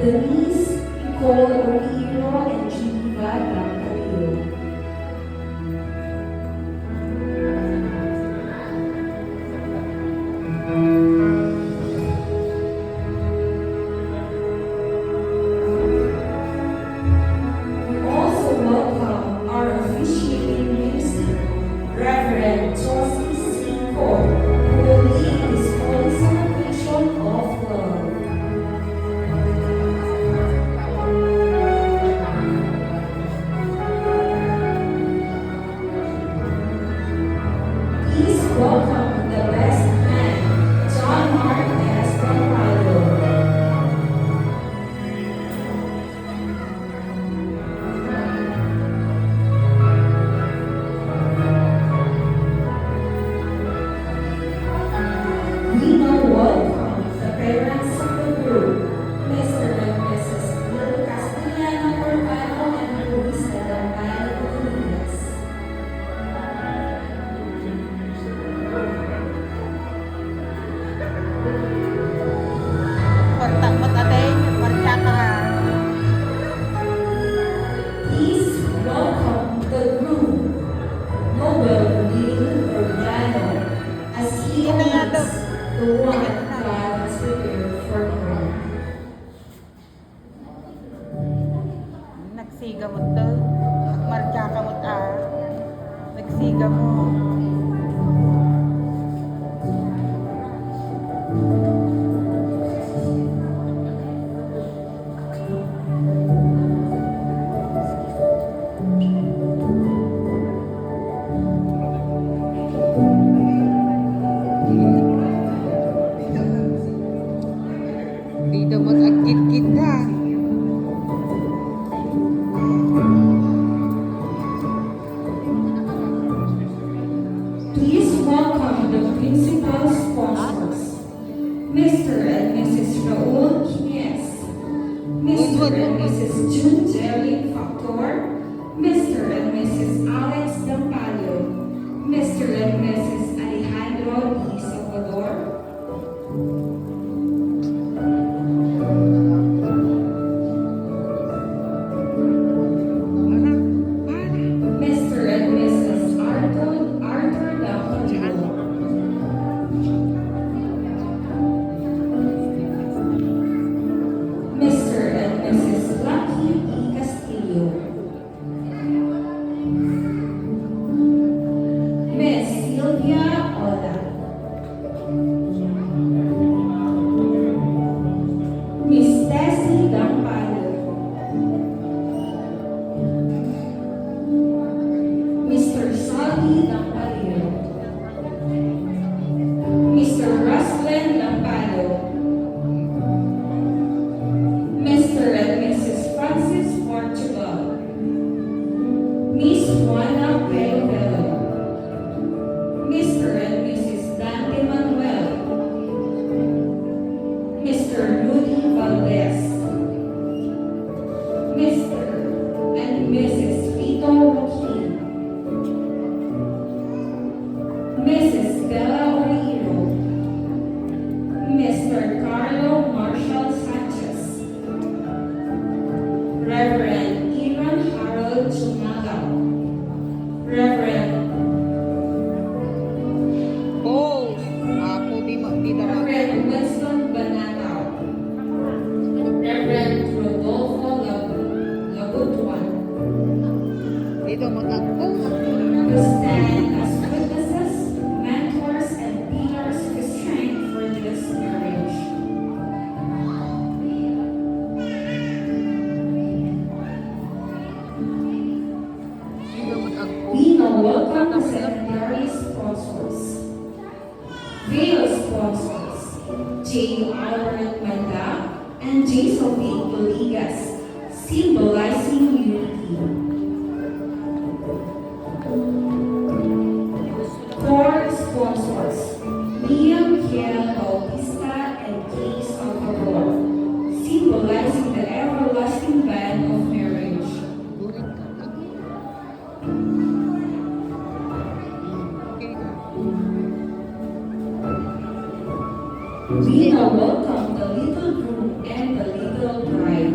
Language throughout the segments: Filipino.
Denise, Nicole Oriro, and Geneva Dampalio. We also welcome our officiating minister, Reverend Josie C. Cole, who will lead this holy celebration of love. Please welcome the best man, John Mark S. Campado. We now welcome the parents of the group, Mr. and Mrs. Bill Castellano Urbano and Luisa Dampaya Rodriguez. Please welcome the groom, Nobel Will Urbano, as he meets the one God has prepared for her. Nagsiga mo to. Marcha ka mo ta. Nagsiga mo. Dito mo agkit-kit na. Please welcome the principal sponsors, Mr. and Mrs. Raul Quinez, Mr. and Mrs. June Jerry Factor, Mr. and Mrs. Alex Dampalio, Mr. and Mrs. Alejandro D. Salvador, Mr. and Mrs. Arthur Dampalio, Mr. and Mrs. Lucky E. Castillo, Miss Sylvia Ola, Miss Tessie Dampalio, Mr. Salvi Dampalio, Mr. Ruslin Dampalio, Mr. and Mrs. Francis Portugal, Miss Juana Bello, Mr. and Mrs. Dante Manuel, Mr. Rudy Valdez, Mr. and Mrs. Vito Joaquin, Mrs. Bella Oriro, Mr. Carlo Marshall Sanchez, Reverend Iran Harold Chumagaw, Reverend Oh, ako di dapat. Reverend Winston Banataw, Reverend Rodolfo Labutuan, Dito mo takbo. to stand as witnesses, mentors, and pillars of strength for this marriage. Dito mo takbo. We now welcome the secondary sponsors. Veil sponsors, J. Albert Manda and J. Sophie Villegas, symbolizing unity. Core sponsors, Liam Kiel Bautista and Kay Salvador, symbolizing the everlasting band of marriage. We now welcome the little groom and the little bride.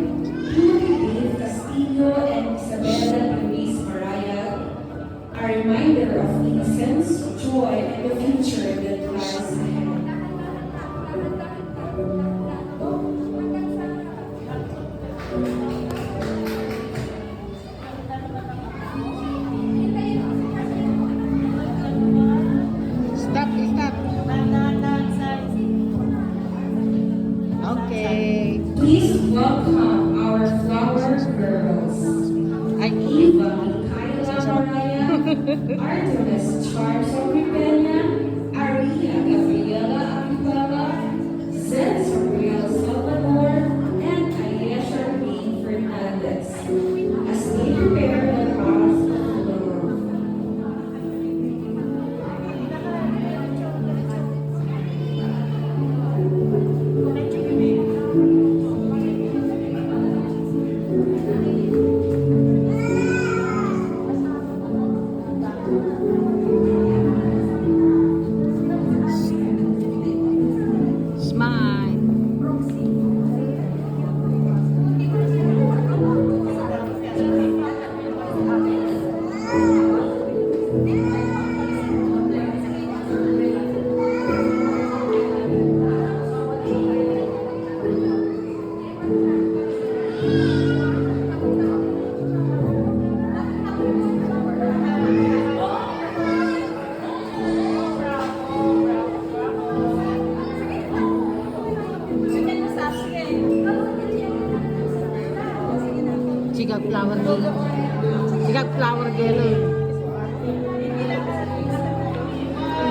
Sigat flower girl.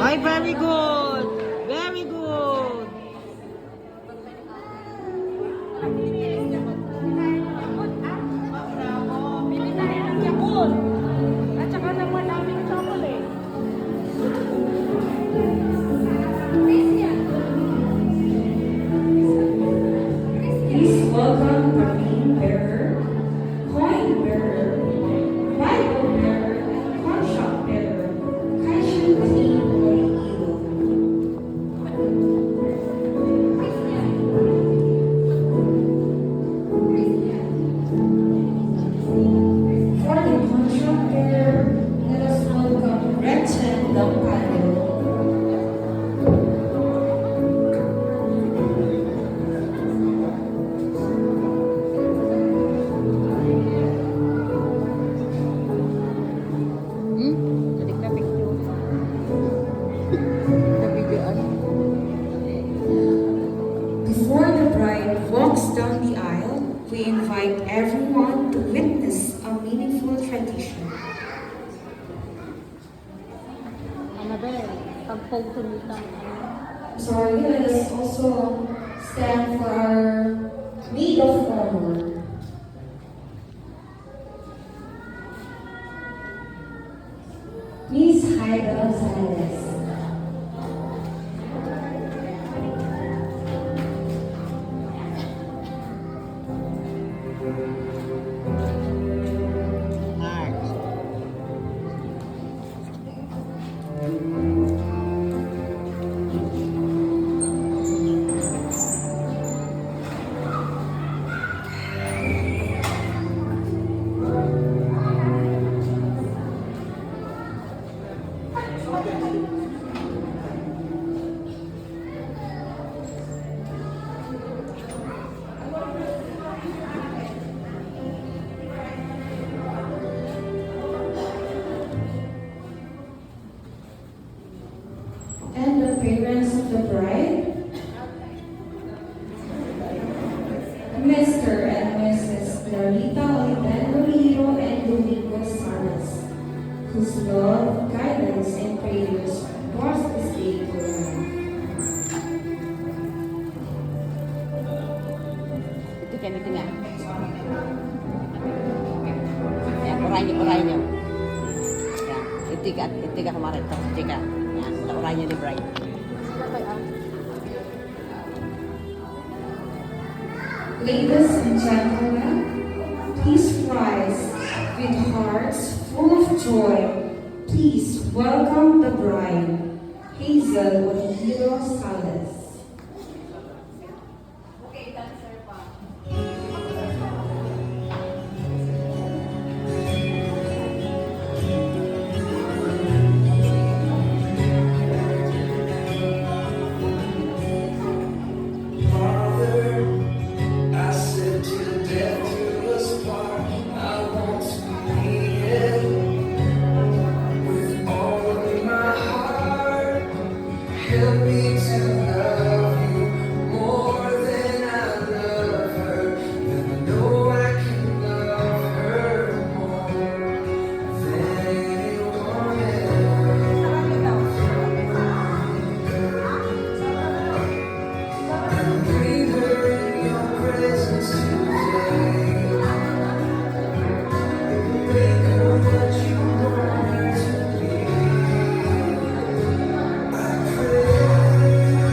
Ay, very good. Very good. At saka naman namin chocolate. Please welcome the ring bearer, coin bearer, Bible bearer, and contract bearer, Kaishan Team Iloilo. For the contract bearer, let us welcome Gretchen Lampado. Jadi ka picture. Sa videoan. Before the bride walks down the aisle, we invite everyone to witness a meaningful tradition. Annabelle, pag-photo nito. Sorry, let us also stand for our maid of honor. Miss Haida Gonzalez. March. And the parents of the bride, Mr. and Mrs. Clarita Oliverio and Domingo Salas, whose love, guidance, and prayers brought this day to life. Ito nga. Yan, purahin niyo. Yan, itiga kemarin, tapos itiga. Yan, purahin niyo ni Brian. Ladies and gentlemen, please rise with hearts full of joy. Please welcome the bride, Hazel Olivero Salas. Father, I said till death do us part. I want to be it with all of my heart. Help me to love you more than I love her. Then I know I can love her more than anyone else. Breathe her in your presence today. Make her what you want her to be. I pray.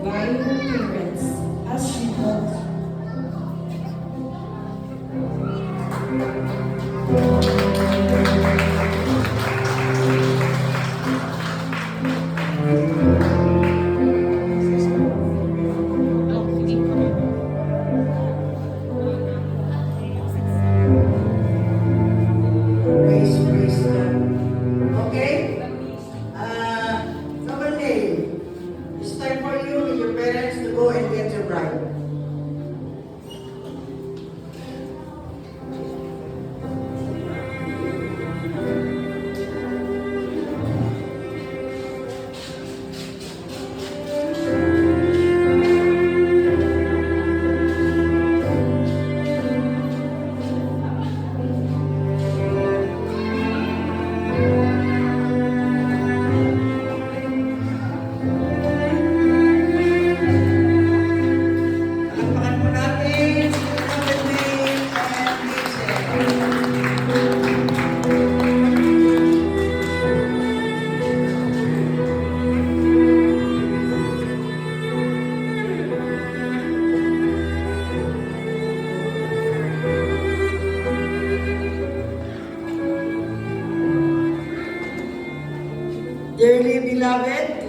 by her parents as she walked. Praise God. Okay? Number 8. It's time for you and your parents to go and get your bride. Palakpakan po natin si Brother May and Hazel. Dearly beloved,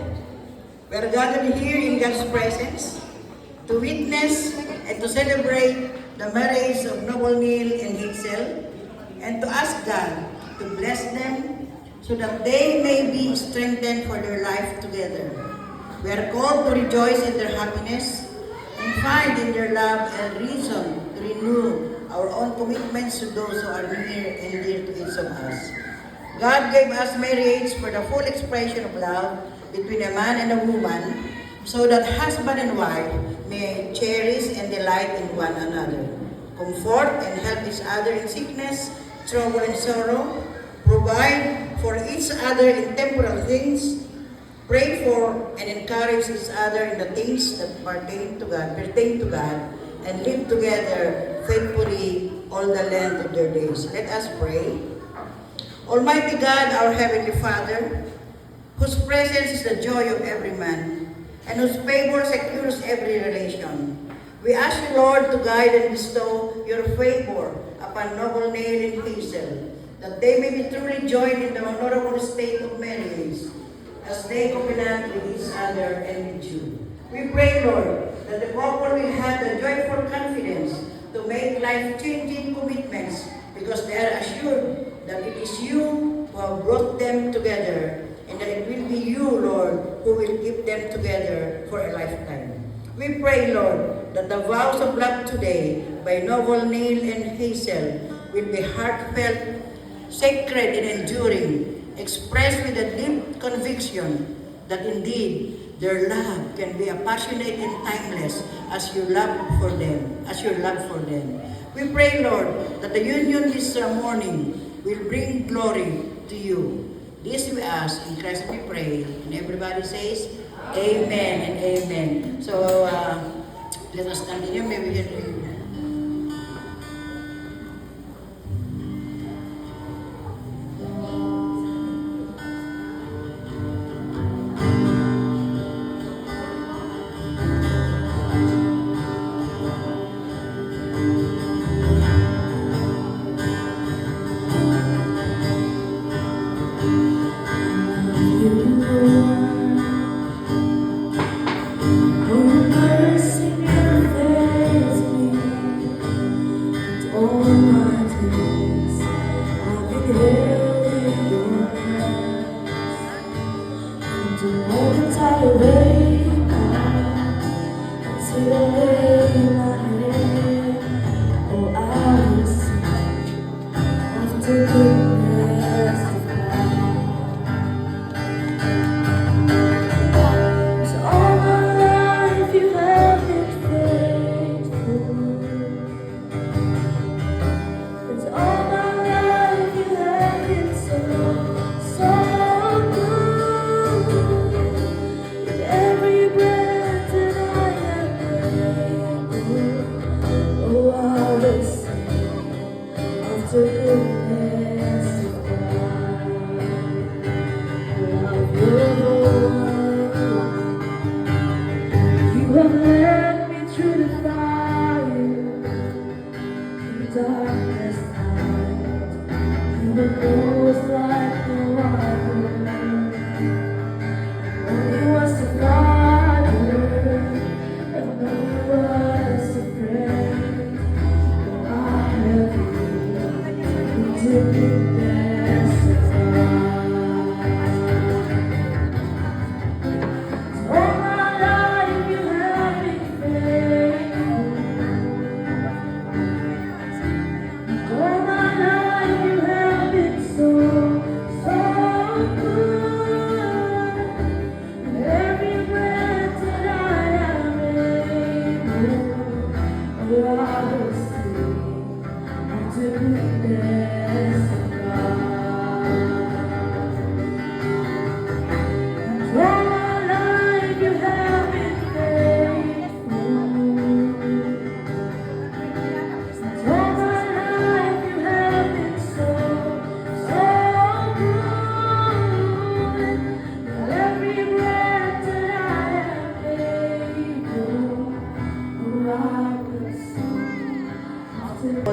we are gathered here in God's presence to witness and to celebrate the marriage of Noble Neil and Hazel, and to ask God to bless them so that they may be strengthened for their life together. We are called to rejoice in their happiness and find in their love a reason to renew our own commitments to those who are near and dear to each of us. God gave us marriage for the full expression of love between a man and a woman, so that husband and wife may cherish and delight in one another, comfort and help each other in sickness, trouble and sorrow, provide for each other in temporal things, pray for and encourage each other in the things that pertain to God, and live together faithfully all the length of their days. Let us pray. Almighty God, our Heavenly Father, whose presence is the joy of every man, and whose favor secures every relation, we ask you, Lord, to guide and bestow your favor upon Noble Neil and Hazel, that they may be truly joined in the honorable state of marriage, as they covenant with each other and with you. We pray, Lord, that the couple will have the joyful confidence to make life-changing commitments, because they are assured that it is you who have brought them together, and that it will be you, Lord, who will keep them together for a lifetime. We pray, Lord, that the vows of love today by Noble Neil and Hazel will be heartfelt, sacred, and enduring, expressed with a deep conviction that indeed their love can be passionate and timeless as your love for them. We pray, Lord, that the union this morning will bring glory to you. This we ask, in Christ we pray. And everybody says, Amen and Amen. So, let us continue. Maybe we can Every breath that I am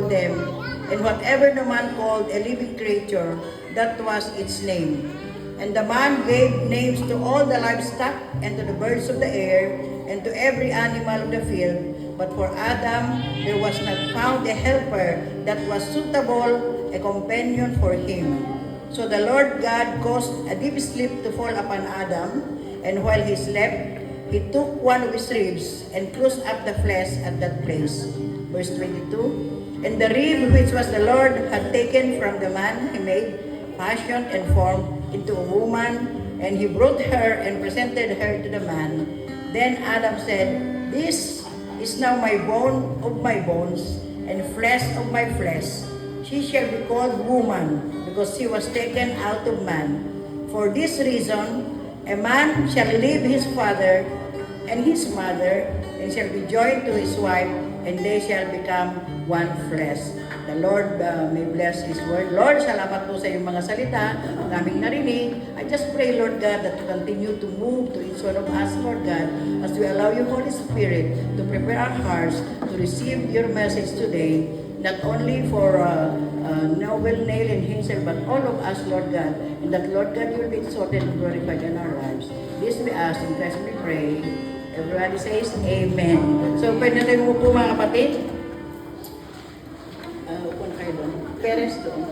called them, and whatever the man called a living creature, that was its name. And the man gave names to all the livestock, and to the birds of the air, and to every animal of the field. But for Adam there was not found a helper that was suitable, a companion for him. So the Lord God caused a deep sleep to fall upon Adam, and while he slept, he took one of his ribs and closed up the flesh at that place. Verse 22, and the rib which was the Lord had taken from the man he made, fashioned and formed into a woman, and he brought her and presented her to the man. Then Adam said, this is now my bone of my bones, and flesh of my flesh. She shall be called woman, because she was taken out of man. For this reason, a man shall leave his father and his mother, and shall be joined to his wife, and they shall become one flesh. The Lord may bless His word. Lord, salamat po sa iyong mga salita, ang aming narinig. I just pray, Lord God, that you continue to move to each one of us, Lord God, as we allow your Holy Spirit to prepare our hearts to receive your message today, not only for Noble, Neil, and Hazel, but all of us, Lord God, and that, Lord God, you will be exalted and glorified in our lives. This we ask, in Christ we pray. Everybody says, Amen. So, pwede natin mo po mga kapatid. Upon kayo doon. Parents doon.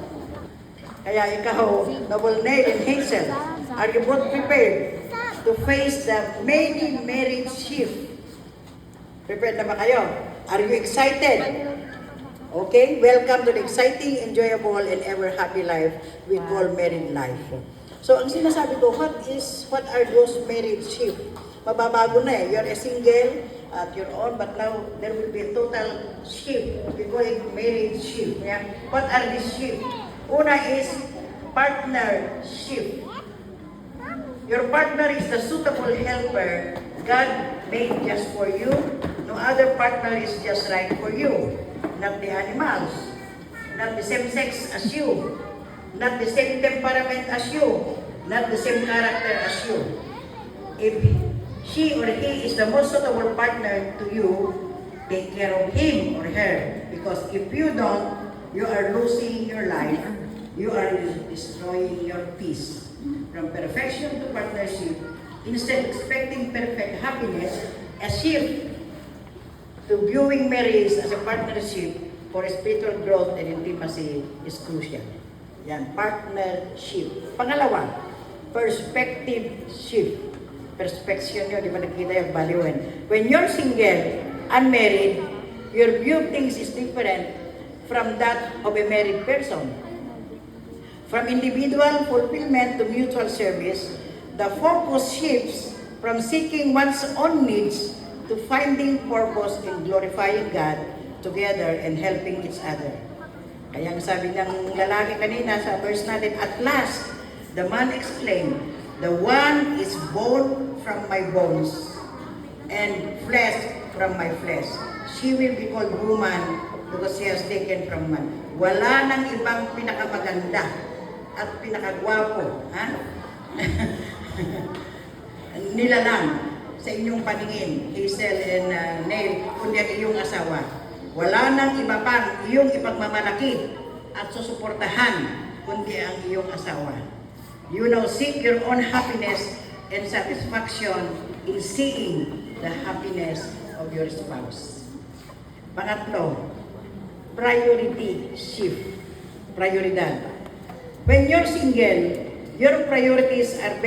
Kaya ikaw, Noble, Neil, and Hazel, are you both prepared to face the many marriage shift? Prepared na ba kayo? Are you excited? Okay, welcome to the exciting, enjoyable, and ever happy life we call married life. So, ang sinasabi ko, what are those marriage shift? Mababago na eh. You're a single at your own, but now there will be a total shift. We call it marriage shift. Yeah? What are these shift? Una is partnership. Your partner is the suitable helper God made just for you. No other partner is just right for you. Not the animals, not the same sex as you, not the same temperament as you, not the same character as you. If she or he is the most suitable partner to you, take care of him or her. Because if you don't, you are losing your life. You are destroying your peace. From perfection to partnership, instead of expecting perfect happiness, a shift to viewing marriage as a partnership for spiritual growth and intimacy is crucial. Yan, partnership. Pangalawa, perspective shift. Perspective nyo, di ba nakikita yung valuein? When you're single, unmarried, your view of things is different from that of a married person. From individual fulfillment to mutual service, the focus shifts from seeking one's own needs to finding purpose in glorifying God together and helping each other. Kaya ang sabi ng lalaki kanina sa verse natin, at last, the man exclaimed, the one is bone from my bones and flesh from my flesh. She will be called woman because she has taken from man. Wala nang ibang pinakamaganda at pinakagwapo, ha? Nilalang sa inyong paningin, Hazel and Neil, kundi ang iyong asawa. Wala nang iba pang iyong ipagmamalaki at susuportahan, kundi ang iyong asawa. You now seek your own happiness and satisfaction in seeing the happiness of your spouse. Pangatlo, priority shift. Prioridad. When you're single, your priorities are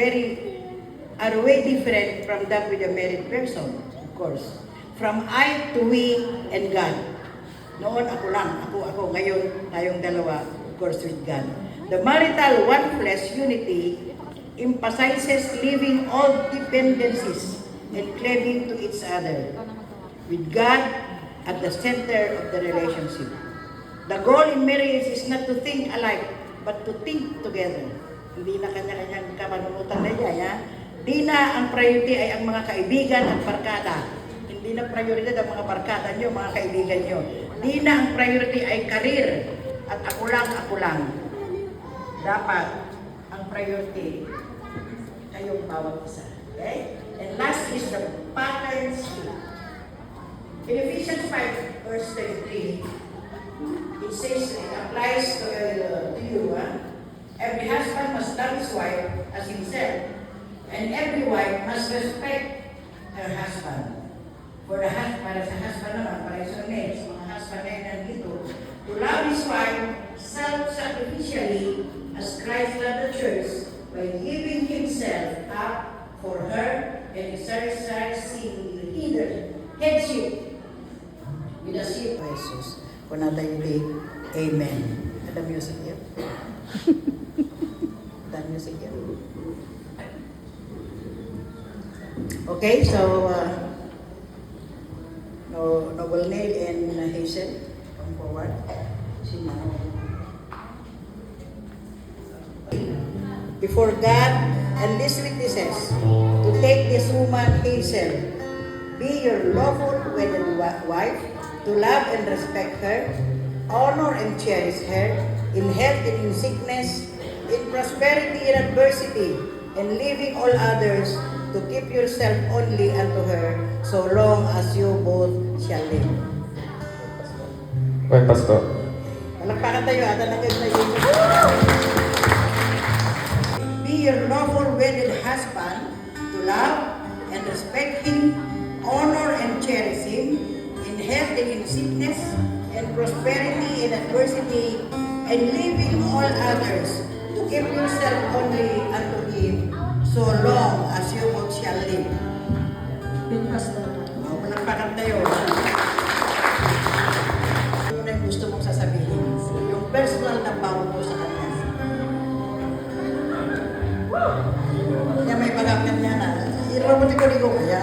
way different from that with a married person, of course. From I to we and God. Noon ako lang, ako ngayon, tayong dalawa, of course with God. The marital one flesh unity emphasizes leaving all dependencies and cleaving to each other, with God at the center of the relationship. The goal in marriage is not to think alike, but to think together. Hindi na kanya-kanyang kamanunutan na niya, ya? Di na ang priority ay ang mga kaibigan at barkada. Hindi na prioridad ang mga barkada nyo, mga kaibigan nyo. Di na ang priority ay karir at ako lang. Dapat ang priority kayong bawat isa. Okay? And last is the pattern shift. In Ephesians 5 verse 33, it says it applies to you. Every husband must love his wife as himself, and every wife must respect her husband. For the husband, para sa husband naman, para sa males, mga husband na yun nandito, to love his wife self-sacrificially as Christ loved the church by giving himself up for her and exercising headship with the sheep of Jesus. Kung natin yung Amen. Ada music here? Ada music here? Okay, so Noble Neil and Hazel, come forward. Before God and these witnesses, to take this woman Hazel, be your lawful wedded wife, to love and respect her, honor and cherish her, in health and in sickness, in prosperity and adversity, and leaving all others, to keep yourself only unto her, so long as you both shall live. Well, Pastor. Palakpakan tayo at nagag na yun. Be your lawful wedded husband, to love and respect him, honor and cherish him, in health and in sickness, and prosperity and adversity, and leaving all others, to keep yourself only unto him, so long as you both shall live. Pastor. Palakpakan tayo. Ano na yung gusto mong sasabihin? Yung personal na bawal mo sa kanya. Kaya may pagkakan niya na. Irobotin ko rin ko kaya.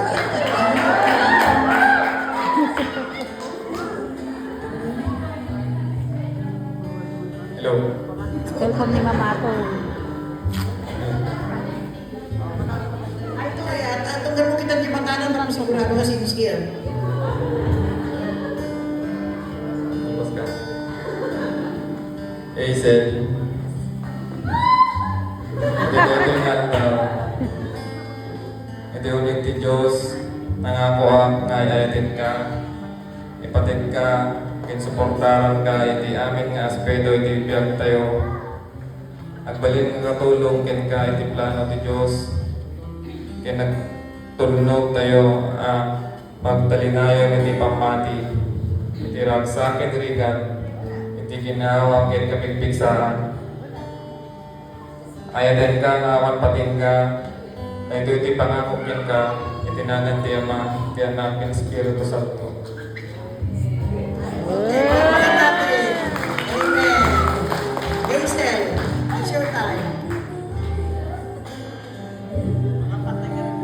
Hello. Welcome ni Mama to. Ay, ito kaya. Tunggal mo kita di makanan na sigurado kasi sincere. Tapos ka. Hazel. Ito nga ito ulit ti Diyos. Nangako nga ayatin ka. Ipatid ka. Kinsuportaran ka. Iti amin nga aspedo. Iti biyag tayo. Agbalin nga tulong kin ka. Iti plano ti Diyos. Kaya nagtulnog tayo pagtalinayon iti pamati. Iti ragsakin rigan. Iti ginawang kin kapigpigsaan. Ayatin ka nga awan patin ka. Na ito iti pangakukin ka. Itinanan ti Ama. Ti Anak ken Espiritu Santo. Palakpakan natin. Amen. Hazel, it's your time. Makapatay ka rin.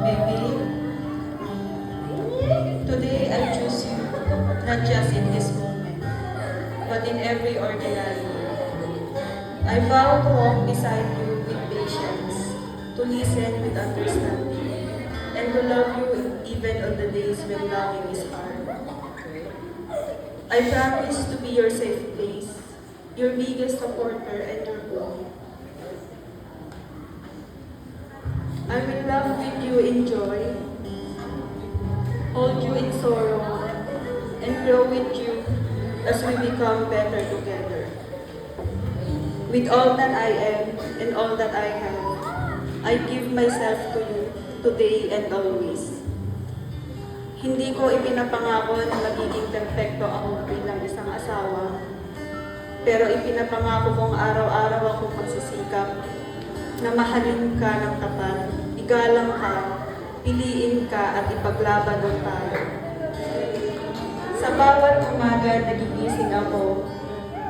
Baby, today I choose you, not just in this moment, but in every ordinary day. I vow to walk beside you with patience, to listen with understanding, and to love you even on the days when loving is hard. I promise to be your safe place, your biggest supporter and your home. I will love with you in joy, hold you in sorrow, and grow with you as we become better together. With all that I am and all that I have, I give myself to you today and always. Hindi ko ipinapangako na magiging perfecto ako bilang isang asawa, pero ipinapangako kong araw-araw akong magsisikap na mahalin ka ng tapat, igalang ka, piliin ka at ipaglaban ng tayo. Sa bawat umaga nagigising ako,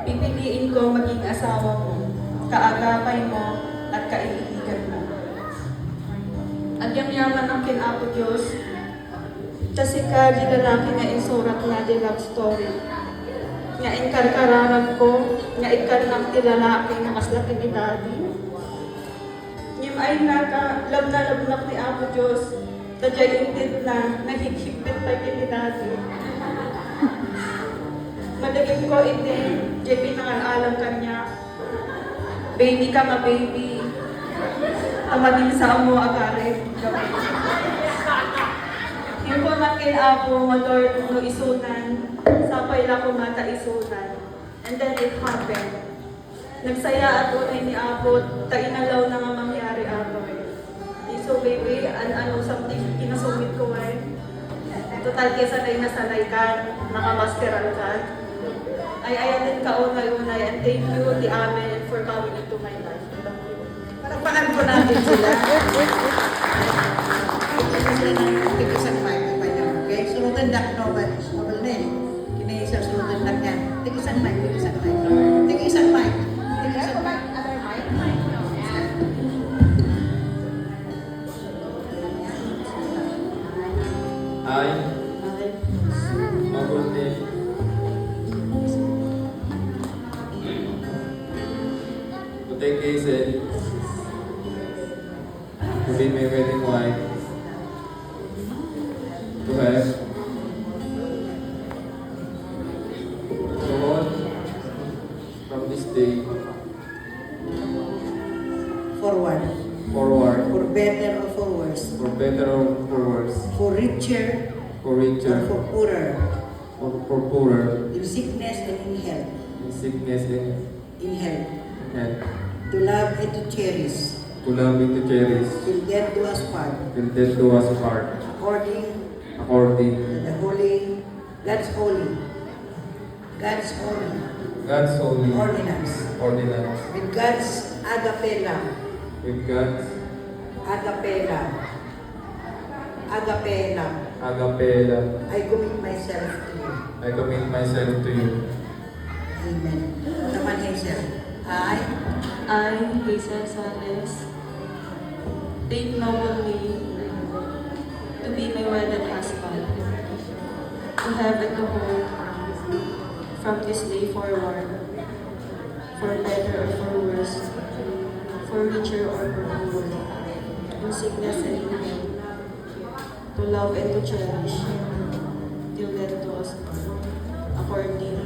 pipiliin ko maging asawa mo, kaagapay mo at kaibigan mo. At yung yaman ng kinapo Diyos, kasi ka di lalaki nga insurat na di love story. Nga inkarkararag ko, nga ikarnak ti lalaki nga kaslaki ni Daddy. Ngim ay love nak ni Apo Diyos, tadyay intit na, naghighigpit pa ni Daddy. Madaging ko iti, jay pinangalalam kanya, baby ka nga baby, tamadin sa amo agare, gawin. Yung po nakin apo motor no isunan, sapay la ko mata isunan. And then it happened. Nagsaya ako na ni apo, tainalaw na nga mangyari ato eh. So baby, ano something kinasumit ko eh. Total kesa tayo nasanay ka, nakamasteral ka. Ay ayatin ka unay-unay and thank you the Amen for coming into my life. Parapakan po natin sila. Ito sila ng tigisang mic. Okay? Sulutan dak novel na eh. Kinaisa sulutan dak yan. Tigisang mic. Tigisang mic. Tigisang mic. Tigisang mic. I, Noble Neil, to take Hazel to be my wedding wife, to have, to hold from this day Forward. forward, For better or for worse. for better or for worse, For richer for or richer for poorer. or for poorer, In sickness and in health. in sickness and In health. health, To love and to cherish. to love and to cherish, Till death do us part. till death do us part, According according to the holy, God's holy God's holy ordinance. ordinance, With God's agape love. with God's Agape love. Agape love. agape love, I commit myself to you. I commit myself to you. Amen. Naman Hazel. I I, Hazel Sales, take noble to be my wedded husband, to have and to hold from this day forward, for better or for worse, for richer or for poorer, in sickness and in health, to love and to cherish, till death do us part, according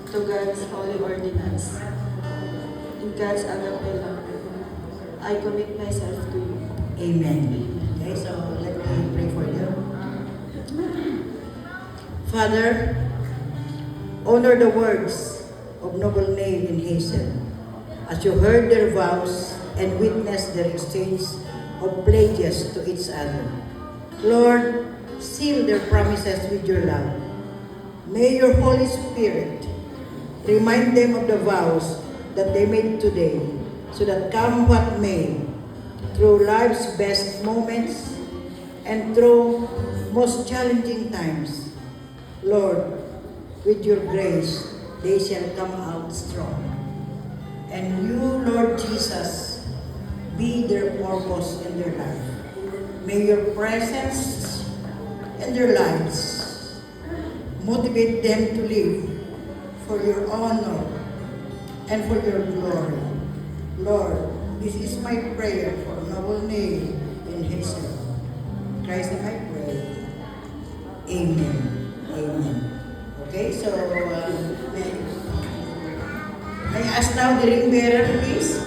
to God's holy ordinance. In God's agape love, I commit myself to you. Amen. Okay, so let me pray for you. Father, honor the words of Noble Neil and Hazel as you heard their vows and witnessed their exchange of pledges to each other. Lord, seal their promises with your love. May your Holy Spirit remind them of the vows that they made today, so that come what may, through life's best moments and through most challenging times, Lord, with your grace, they shall come out strong. And you, Lord Jesus, be their purpose in their life. May your presence in their lives motivate them to live for your honor and for your glory. Lord, this is my prayer for Noble Neil and Hazel. Christ, I pray. Amen. Amen. Okay, so may I ask now the ring bearer, please?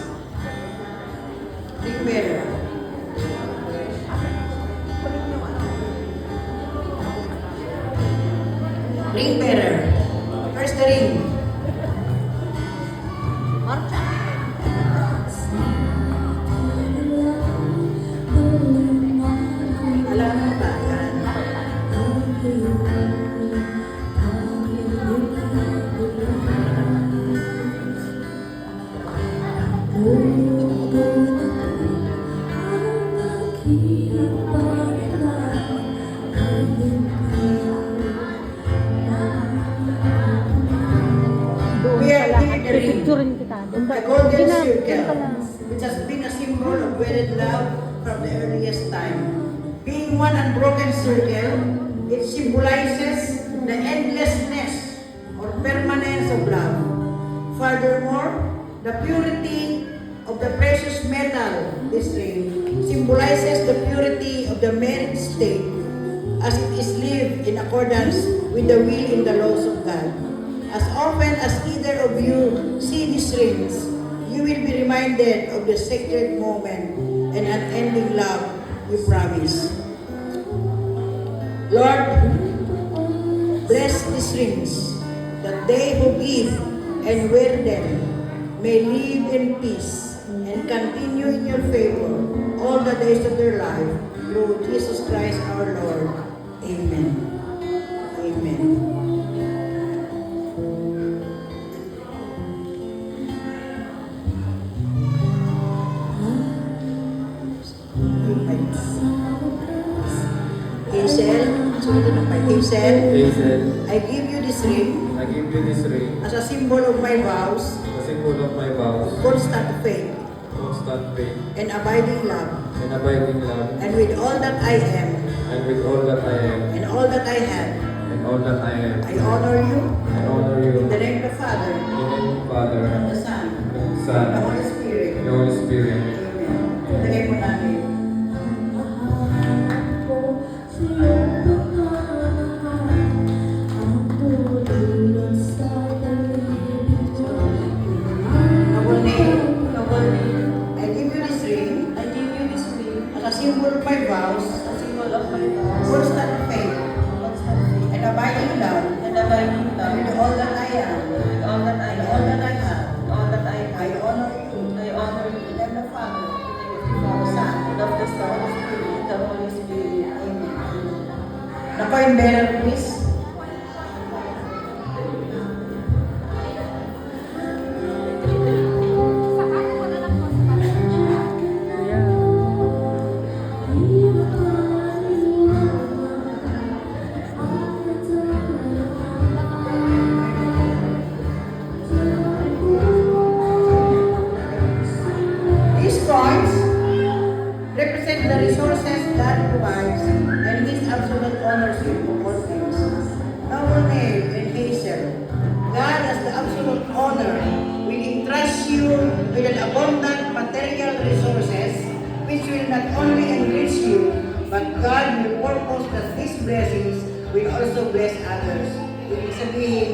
Ring bearer. Ring bearer. Where's the ring? Alam mo ba? We are giving the ring. Picturein kita. The golden Hindi na, circle, yun pala. which has been a symbol of wedded love from the earliest time. Being one unbroken circle, it symbolizes the endlessness or permanence of love. Furthermore, the purity of the precious metal, this ring, symbolizes the purity of the married state as it is lived in accordance with the will and the laws of God. As often as either of you see these rings, you will be reminded of the sacred moment and unending love you promise. Lord, bless these rings, that they who give and wear them may live in peace and continue in your favor all the days of their life, through Jesus Christ our Lord. Amen. Amen. Hazel, sunod na pa. Hazel, Hazel, I give you this ring I give you this ring as a symbol of my vows, as a symbol of my vows, constant faith, constant faith, and abiding love, and abiding love, and with all that I am, and with all that I am, and all that I have, and all that I am. I honor you I honor you in the name of the Father, in the name of the Father, the Son, the and the Son, Holy Spirit. and the Holy Spirit. Amen. Lagay mo namin. Noble name, Noble name, I give you this ring I give you this ring as a symbol of my vows, as a symbol of my vows, constant faith, constant faith, and abiding love, and abiding and love, with all that I am, with all that I and all am, that I have, all that I I have. honor you I honor you in the name of the Father, in the name of the Son, and of the Son, and the Holy Spirit. Amen. The coin bearer, please. These coins represent the resources God provides and His absolute ownership of all things. Noble name and Hazel, God as the absolute owner will entrust you with an abundant material resources which will not only enrich you, but God will purpose that these blessings will also bless others. Ibig sabihin,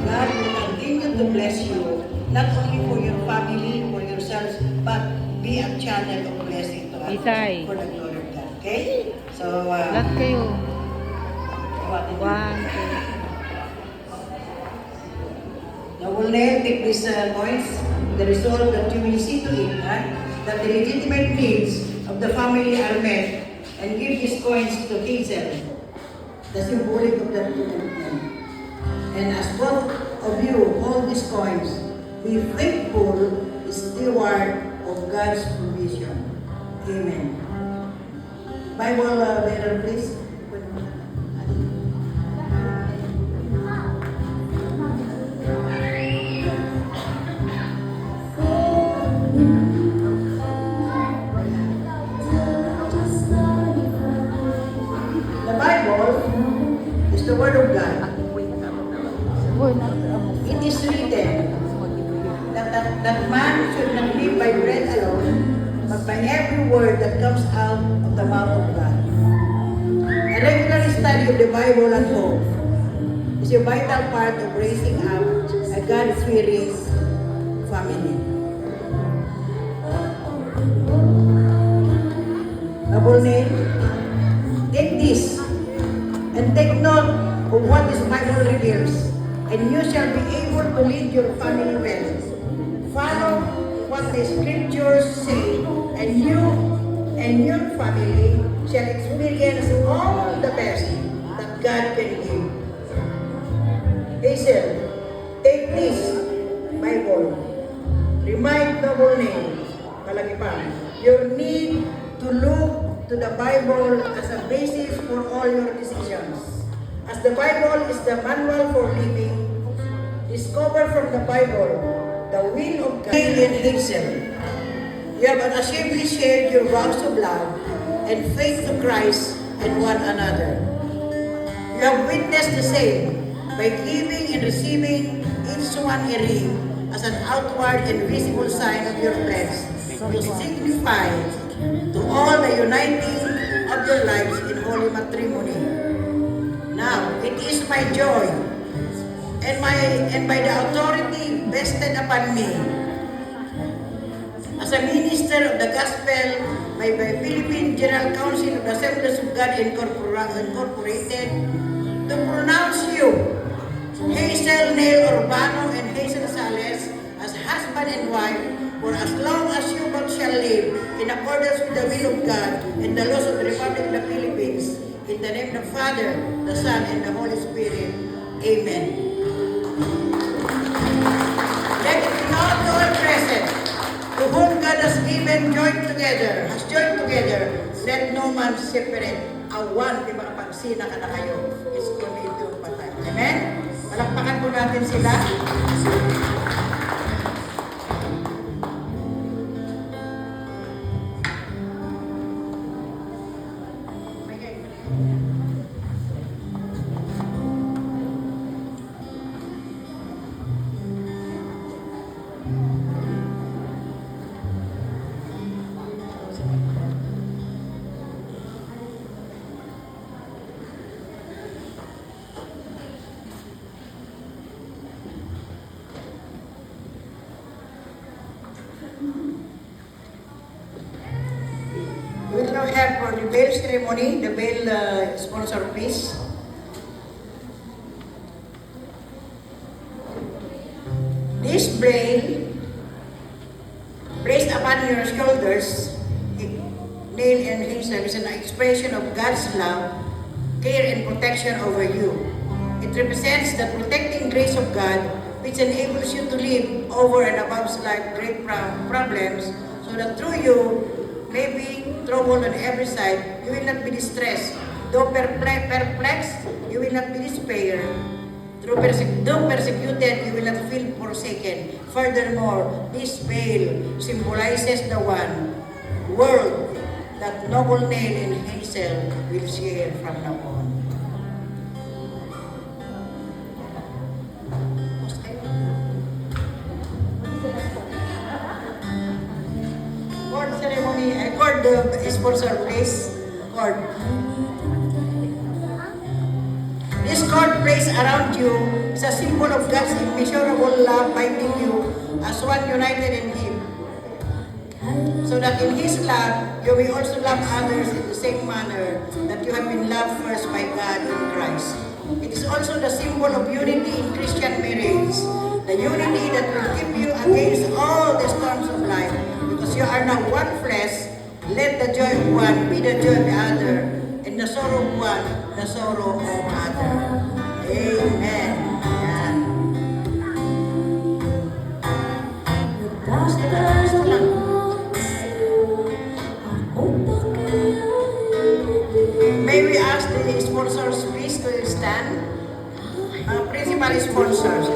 God will continue to bless you, not only for your family, for yourselves, but be a channel of blessing to others Isay. for the glory of God. Okay? So, Lahat kayo. what did you- 1, 2. Noble name, take these coins, the result that you will see to it, that the legitimate needs of the family are met, and give these coins to Hazel, the symbolic of that commitment. And as both of you hold these coins, be faithful steward of God's provision. Amen. Bible bearer, please. The Bible is the Word of God. It is written that man should not live by bread alone, but by every word that comes out of the mouth of God. A regular study of the Bible at home is a vital part of raising up a God-fearing family. Noble name, take this and take note of what this Bible reveals, and you shall be able to lead your family well. Follow what the scriptures say, and you and your family shall experience all the best that God can give. Hazel, take this Bible. Remind Noble name, Kalagipan, your need to look to the Bible as a basis for all your decisions. As the Bible is the manual for living, discover from the Bible the will of God. And Hazel, you have unashamedly shared your vows of love and faith to Christ and one another. You have witnessed the same by giving and receiving each one a ring as an outward and visible sign of your pledge to signify to all the uniting of your lives in holy matrimony. Now, it is my joy and by the authority vested upon me as a minister of the gospel by Philippine General Council of the Assemblies of God Incorporated, to pronounce you, Hazel Neil Urbano and Hazel Sales, as husband and wife for as long as you both shall live in accordance with the will of God and the laws of the Republic of the Philippines. In the name of the Father, the Son, and the Holy Spirit. Amen. Let it be known to all present, to whom God has joined together, let no man separate. Awan, di ba kapag sina ka na kayo, is committed to patay. Amen? Palakpakan po natin sila. We will now have for the veil ceremony, the veil sponsor please. This veil placed upon your shoulders, Neil and Hazel, is an expression of God's love, care, and protection over you. It represents the protecting grace of God, which enables you to live over and above life's great problems, so that through you may be troubled on every side, you will not be distressed. Though perplexed, you will not be despaired. Though persecuted, you will not feel forsaken. Furthermore, this veil symbolizes the one world that Noble Neil and Hazel will share from now on. Cord ceremony, cord sponsor please. Cord. This cord placed around you is a symbol of God's immeasurable love binding you as one united in Him. So that in His love, you will also love others in the same manner that you have been loved first by God in Christ. It is also the symbol of unity in Christian marriage, the unity that will keep you against all the storms of life. Because you are now one flesh, let the joy of one be the joy of the other, and the sorrow of one, the sorrow of other. Amen. Yan. Basta lang. May we ask the sponsors please to stand? Principal sponsors.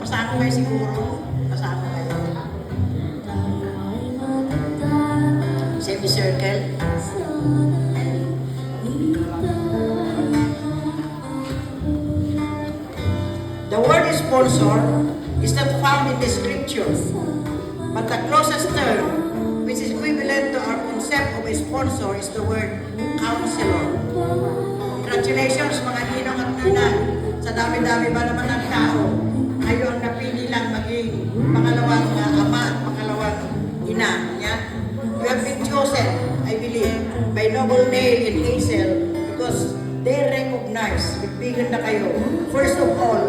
Pasama kayo siguro. Pasama kayo. Semicircle. The word sponsor is not found in the scriptures, but the closest term, which is equivalent to our concept of a sponsor, is the word counselor. Congratulations mga ninong at ninang. Sa dami-dami ba naman ng tao, kayo ang napili lang maging pangalawang ama at pangalawang ina. Yeah? You have been chosen, I believe, by Noble Neil and Hazel because they recognize, bigbigan na kayo, first of all,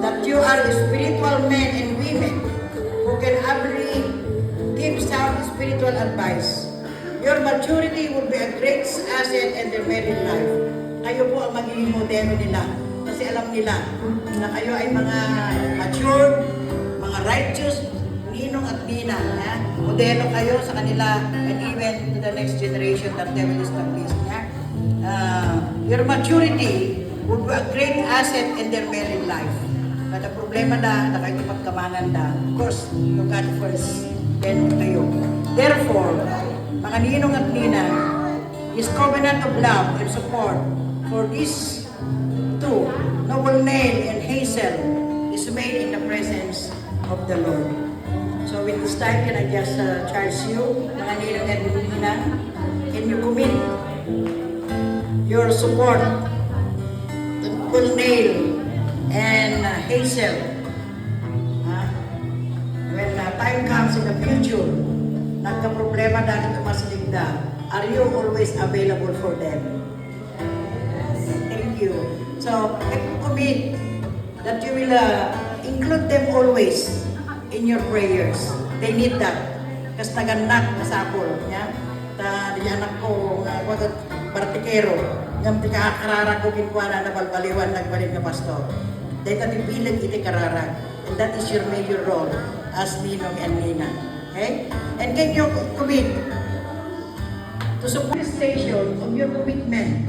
that you are spiritual men and women who can ably give sound spiritual advice. Your maturity will be a great asset in their married life. Kayo po ang magiging modelo nila. Kasi alam nila na kayo ay mga matured, mga righteous, ninong at nina. Ya? Modelo kayo sa kanila and even to the next generation that they will establish. Ya? Your maturity would be a great asset in their married life. Kada problema na kayo pagkamangan na, of course, to God first, then kayo. Therefore, mga ninong at nina, His covenant of love and support for these two, Noble Neil and Hazel, is made in the presence of the Lord. So with this time, can I just charge you, mga ninong at nina, can you commit your support to Noble Neil and Hazel? When time comes in the future, problema dahil tumasigda. Are you always available for them? Thank you. So, commit that you will include them always in your prayers. They need that. Kasi naganak na sapol. Ya? Di anak ko, wagat partikero. Yung tikakararag ko kinkuana na balbaliwan nagbalik na pastor. Dahil katibilang iti kararag. And that is your major role as Ninong and Nina. Okay? And can you commit to support the station of your commitment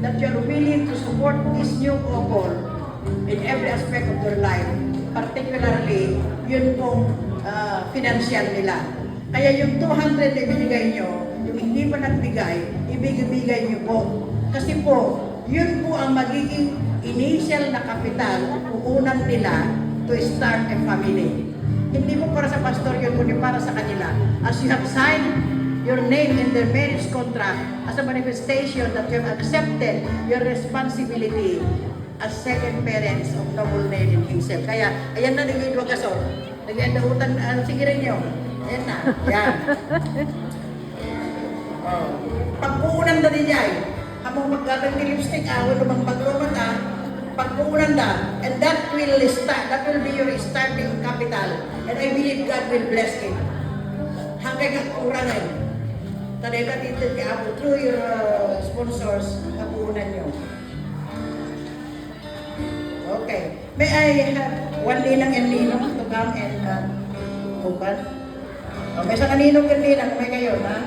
that you are willing to support this new couple in every aspect of their life, particularly yun pong financial nila. Kaya yung 200 na ibinigay nyo, yung hindi pa nagbigay, ibigay nyo po. Kasi po, yun po ang magiging initial na kapital, puunan nila to start a family. Hindi po para sa pastor yun, kundi para sa kanila. As you have signed your name in their marriage contract as a manifestation that you have accepted your responsibility as second parents of Noble Nail and himself. Kaya, ayan na naging dua kaso. Nag-endautan, sige rin nyo. Ayan na, yan. Oh. Pagpuunan na din yan, hamong magkatang ni lipstick, wala bang pagruman pagpuunan na, and that will be your starting capital. And I believe God will bless it. Hanggang kurangan. Talaga dito kaya through your sponsors, kapuunan nyo. Okay. May I have one Ninang and Ninong to come and open? May isang Ninong and Ninang, may kayo, ha?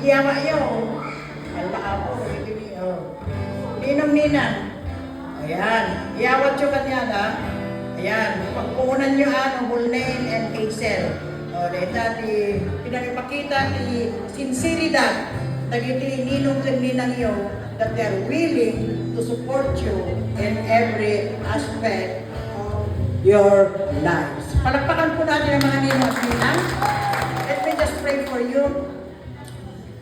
Iyawa yun. Alba ako. Ninong Ninang. Ayan. Iyawat nyo kanya, ha? Ayan. Pagpuunan nyo, Noble Nail and Hazel. Dahil pinagpakita ni sinceridad tagiti Ninong and Ninang yo that they are willing to support you in every aspect of your lives. Palakpakan po natin ang mga Ninong at Ninang. Let me just pray for you.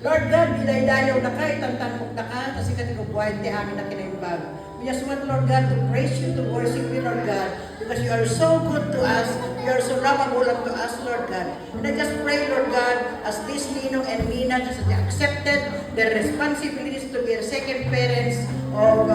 Lord God, ilay-dayaw na ka, itantanmok na ka, kasi katigubuhay di amin na kinaimbag. We just want, Lord God, to praise you, to worship you, Lord God, because you are so good to us, you are so lovable to us, Lord God. And I just pray, Lord God, as this Ninong and Nina just accepted their responsibilities to be second parents of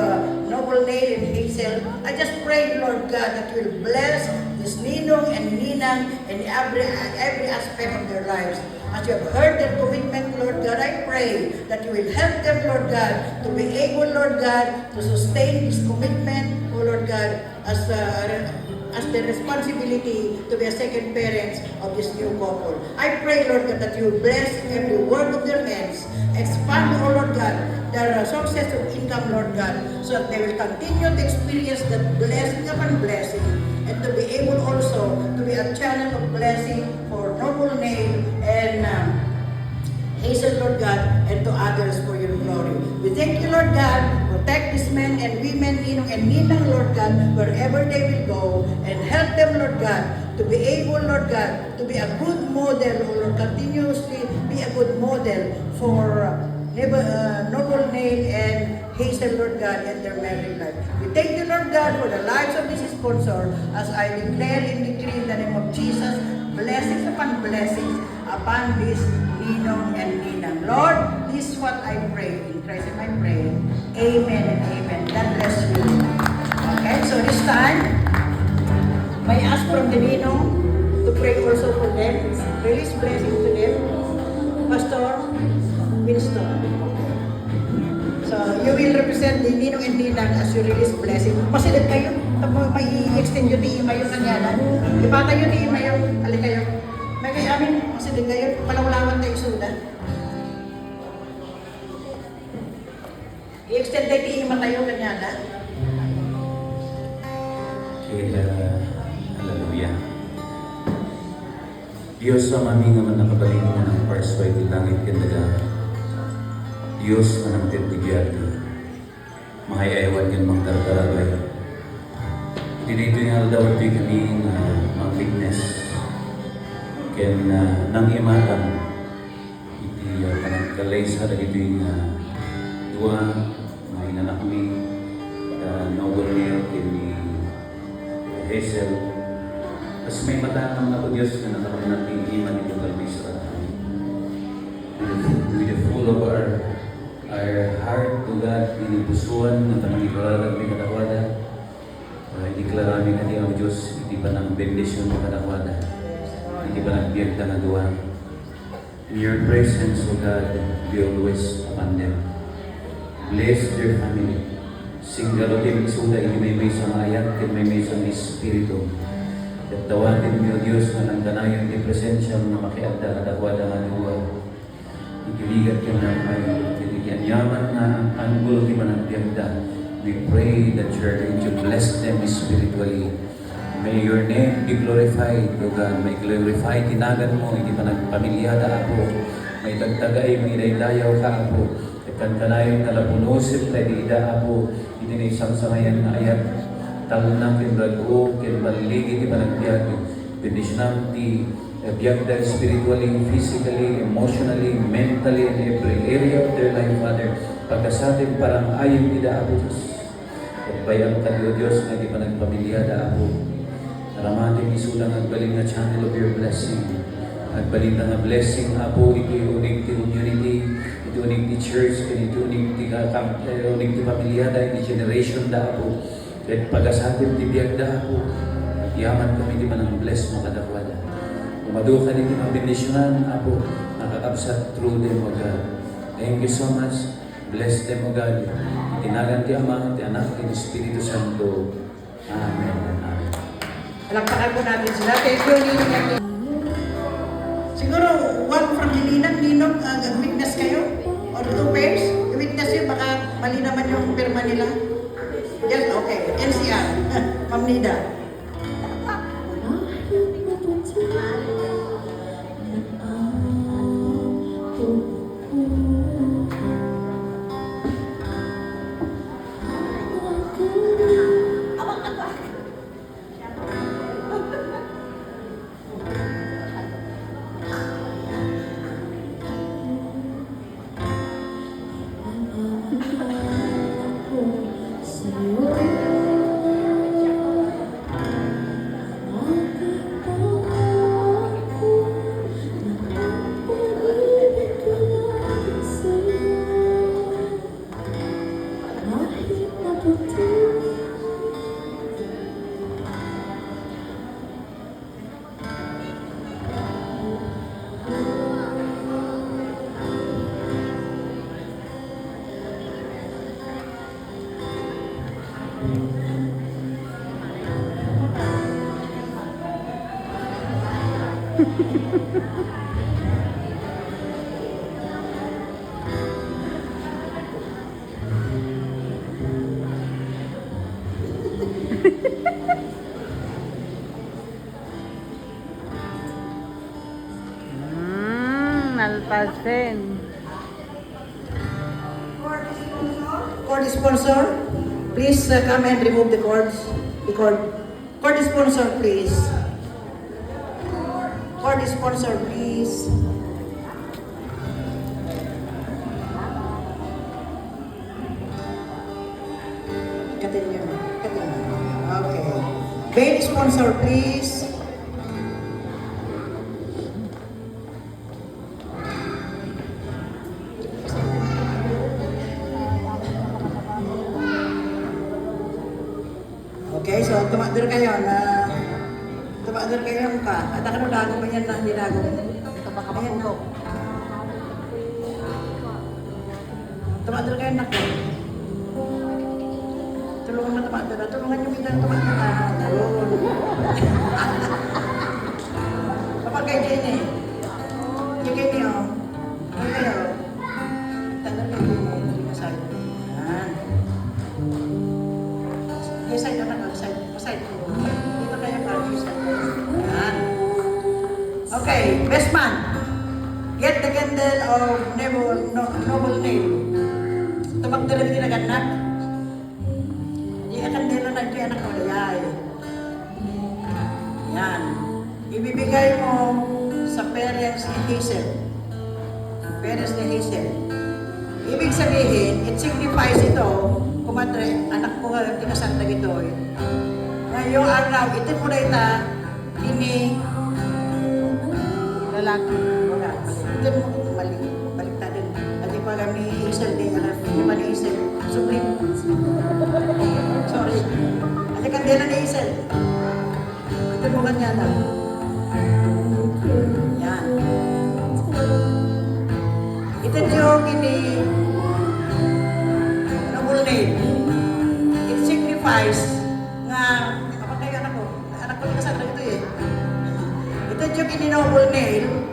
Noble Nail and Hazel, I just pray, Lord God, that you will bless this Ninong and Ninang in every aspect of their lives. As you have heard their commitment, Lord God, I pray that you will help them, Lord God, to be able, Lord God, to sustain this commitment, oh Lord God, as the responsibility to be a second parents of this new couple. I pray, Lord God, that you will bless every work of their hands, expand, oh Lord God, their sources of income, Lord God, so that they will continue to experience that blessing upon blessing, and to be able also to be a channel of blessing for Noble Nail and Hazel, Lord God, and to others for your glory. We thank you, Lord God. Protect these men and women, Ninong and Ninang, Lord God, wherever they will go, and help them, Lord God, to be able, Lord God, to be a good model, or continuously be a good model for Noble Nail and Hazel, Lord God, and their married life. We thank you, Lord God, for the lives of this sponsor, as I declare and decree in the name of Jesus, blessings upon blessings upon this Ninong and Ninang. Lord, this is what I pray. In Christ I pray. Amen and amen. God bless you. Okay, so this time, may I ask from the Ninong to pray also for them. Release blessing to them. Pastor Winston. So, you will represent the Ninong and Ninang as you release blessing. Pasilip kayo. Tapos may i-extend yung tiima yung kanya. Ipata yung tiima yung alin kayo. May kayo amin, pasilip kayo. Palawalawan tayo suda. I-extend tayo tiima tayo kanya. Hallelujah. Diyos sa aming nga nakabalin mo ng parsway di langit kandaga. Diyos nga nang titigyati. Mahayaywan yan magdardaragay. Dito yung daw ito kami mga witness. Kaya nang imatang iti panagkalay sa ito yung dua mga inanak kami Noble Nail ni Hazel. Tapos may matanong na po Diyos na nakaroon natin iman ito kalbay sa kami. bendición na tamang ikularan mi kadakwada. Ideklara mi kadi ang Diyos, iti ba ng bendisyon mo kadakwada. Iti ba ng biyagda nga duwa. In your presence, O God, be always upon them. Bless their family. Singgarotin isuda, hindi may isang ayat, may isang espiritu. At tawatin mo, O Diyos, na nang kanayon di presensya mo na makiagda kadakwada nga duwa. Ikiligat ka na kayo, yaman na ang angulo di managbiagda. We pray that you are going to bless them spiritually. May your name be glorified, O God. May glorify tinagan mo, hindi pa nagpamilyada ako. May tagtagay, may daydayaw ka ako. At kanayon nalapunosip, tayo di ida ako. Hindi na isang sangayan na ayat. Talunang kinrag-o, kinbaligi, di pa nagbiag. Bendisyon ti biyagda spiritually, physically, emotionally, mentally, in every area of their life, Father. Pagkasatin parang ayong ida ako, Diyos. At bayang ka, Diyos, na di pa nagpamilyada ako. Naramating isulang agbalin na channel of your blessing. Agbalin na nga blessing, Apo, ito yung unig ti community, ito unig ti church, ito unig ti pamilyada, ito generation da, Apo. At pagkasatin ti biyagda, Apo. Yaman kami di man ang bless mo kadakwada. Umado ka din ang bendisyonan, Apo, nakakapsat through them, O God. Thank you so much. Bless them, O God. Tinagan ti Ama, ti Anak, ti Espiritu Santo. Amen. Amen. Palakpakan po natin sila. Thank you, Ninong. Siguro, one from Ninong, witness kayo? Or 2 pairs? I-witness yun, baka mali naman yung pirma nila. Yes, okay. NCR. Ma'am Nida. Nalpasen. Cord sponsor, please come and remove the cords. The cord. Cord sponsor, please. Cord sponsor, please. Continue. Continue. Okay. Veil sponsor, please. Okay, so tumakder kayo na tumakder kayo ka. At ako dago mo yan na hindi dago. Ito baka mapuno. Tumakder kayo na ko. Tulungan na tumakder. Tulungan yung kita na tumakder. Tulungan. Kapag kay Jenny. Kay Jenny, oh. Kaya kayo. Takder kayo. Hindi na sa'yo. Yan. Yes, I don't know. Side. Dito kayo ka. Yan. Okay, best man. Get the candle of noble name. Tumagdala din na ganak. Di kandila na di anak ko. Yan. Ibibigay mo sa parents ni Hazel. Parents ni Hazel. Ibig sabihin, it signifies ito, kumadre, anak ko nga, tinasang na gito eh. Ngayong araw, ito mo na ita, ini, Lalaki. wala, ito mo, balik din. At tawagan ni Isel din. Alam niyo ba ni Isel? Supreme. Sorry. At ang kandila ni Isel. Ito mo kanya lang. Yan. Ito yung ini noble name. It signifies nga, kapag anak ko yung kasama ito eh. Ito yung ini noble name.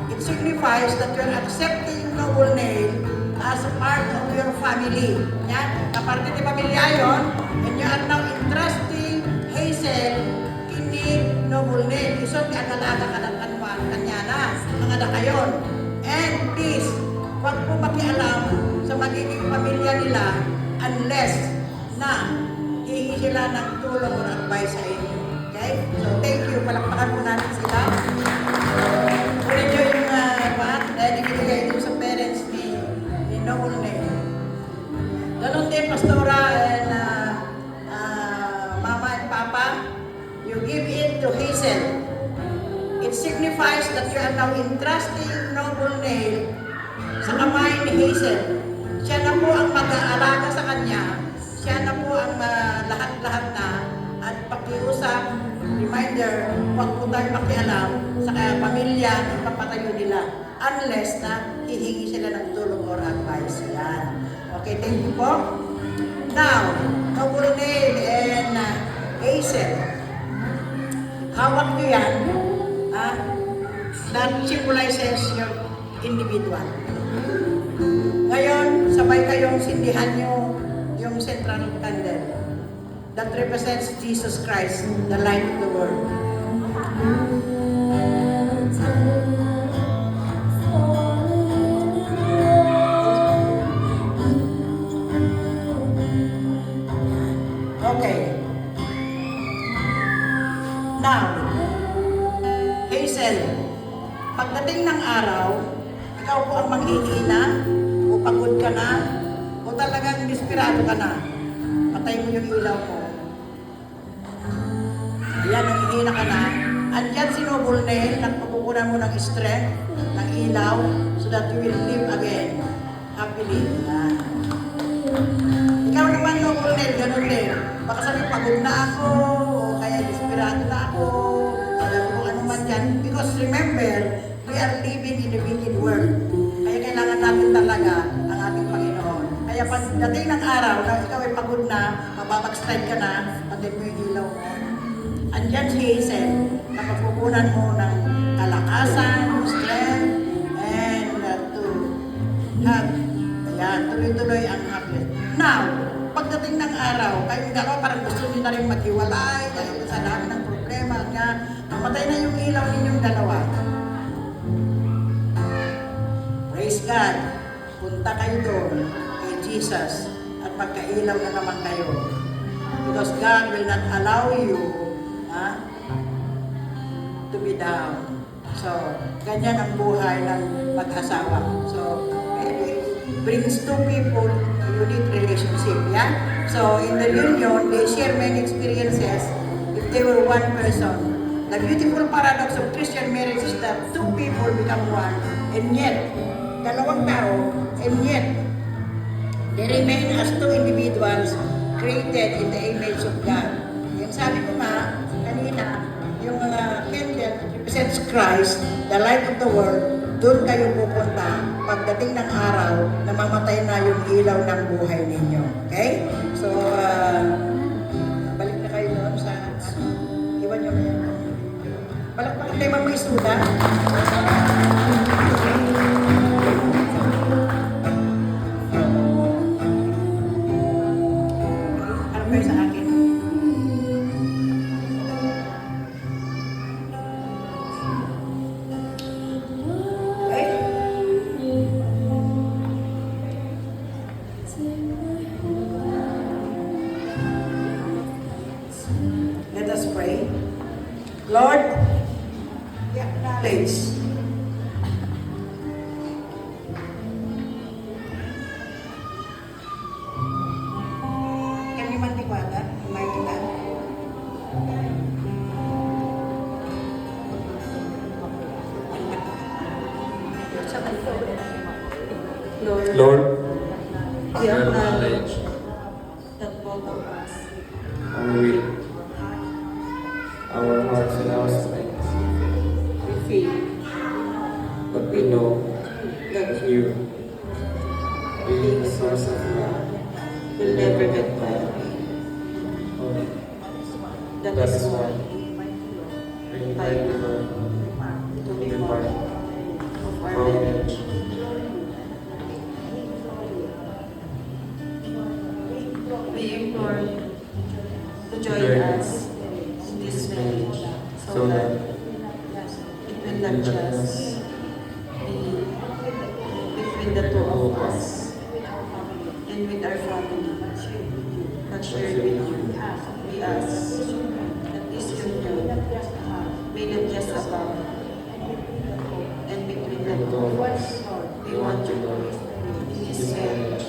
It signifies that you're accepting noble name as a part of your family. Yan, kaparte ni pamilya yon, and you are now entrusting Hazel kini noble name. Isot ni akalaga ka ng kanwan, kanya na, mga anak kayon. And please, huwag po makialam sa magiging pamilya nila unless na hihingi sila ng tulong o advice sa inyo. Okay? So, thank you. Palakpakan po natin sila. Kunin nyo yung dahil ibigay ito sa parents ni Noel Name. Ganon din, Pastora and Mama and Papa, you give it to Hazel. It signifies that you are now entrusting Noble Name sa kamay ni Hazel. Siya na po ang mag-aalaga sa kanya. Siya na po ang lahat-lahat na at pakiusap, reminder, huwag po tayo makialam sa kaya pamilya at papatayo nila unless na hihingi sila ng tulong or advice. Yan. Okay, thank you po. Now, Noble Name and Hazel. Hawak nyo yan. That symbolizes your individual. Ngayon, sabay kayong sindihan nyo yung central candle. That represents Jesus Christ, the light of the world. Okay. Now, Hazel, pagdating ng araw, ikaw po ang manghihina, o pagod ka na, o talagang desperado ka na, patay mo yung ilaw ko. Ayan, nanghihina ka na. Andyan si Noble Name, nagpapukunan mo ng strength, ng ilaw, so that you will live again, happily. Ayan. Ikaw naman, Noble Name, ganun din. Baka sabi, pagod na ako, o kaya desperado na ako, alam mo ano man yan. Because remember, we are living in a wicked world. Kaya kailangan natin talaga ang ating Panginoon. Kaya pagdating ng araw na ikaw ay pagod na, mababagslide ka na, patay mo yung ilaw mo. Andyan si Hazel, napagpupunan mo ng kalakasan, strength, and to have, ayan, tuloy-tuloy ang happiness. Now, pagdating ng araw, kayong dalawa parang gusto nyo na rin maghiwalay, dahil sa dami ng problema, nga, mamatay na yung ilaw ninyong dalawa. Praise God, punta kayo doon kay Jesus at magkailaw na naman kayo. Because God will not allow you to be down. So, ganyan ang buhay ng mag-asawa. So, it brings two people a unique relationship. Yeah? So, in the union, they share many experiences if they were one person. The beautiful paradox of Christian marriage is that two people become one, and yet, dalawang tao, and yet, they remain as two individuals created in the image of God. Yung sabi ko nga, kanina, yung candle represents Christ, the light of the world, doon kayo pupunta pagdating ng araw na mamatay na yung ilaw ng buhay ninyo. Okay? So, balik na kayo doon sa, iwan nyo na yan. Palakpakan kayo Mama Isuda. Ano kayo sa akin? Let us pray. Lord, we acknowledge can you mantikwada? May kita. Lord, we acknowledge that both of us our will, our hearts and our strength, we feel but we know that you, being the source of love will never get tired. That is why we invite you, Lord, to be part of our our marriage. We implore you to join us in this marriage so that it will not just be between the two of us and with our family, but shared with you. We ask that this union may not just about and between the two of us. We want you in this marriage